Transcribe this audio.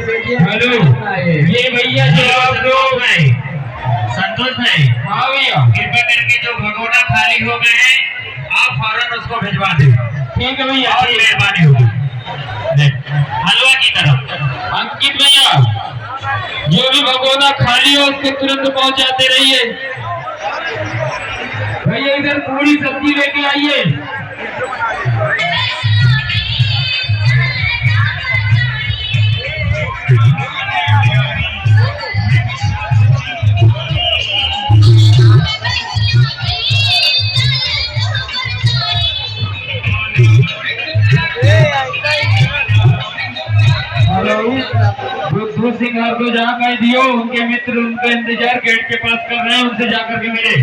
Hello, ये भैया जो आप लोग हैं संतोष भाई, हाँ भैया कृपया करके जो भगोना खाली हो गए हैं आप फौरन उसको भिजवा दें। ठीक है भैया। और मेहरबानी होगी हलवा की तरफ। अंकित भैया जो भी भगोना खाली हो उसको तुरंत पहुंचाते रहिए। भैया इधर पूरी सब्जी लेके आइए। हेलो, बुद्धू सिंह को जहाँ कह दियो, उनके मित्र उनका इंतजार गेट के पास कर रहे हैं, उनसे जाकर के मिले।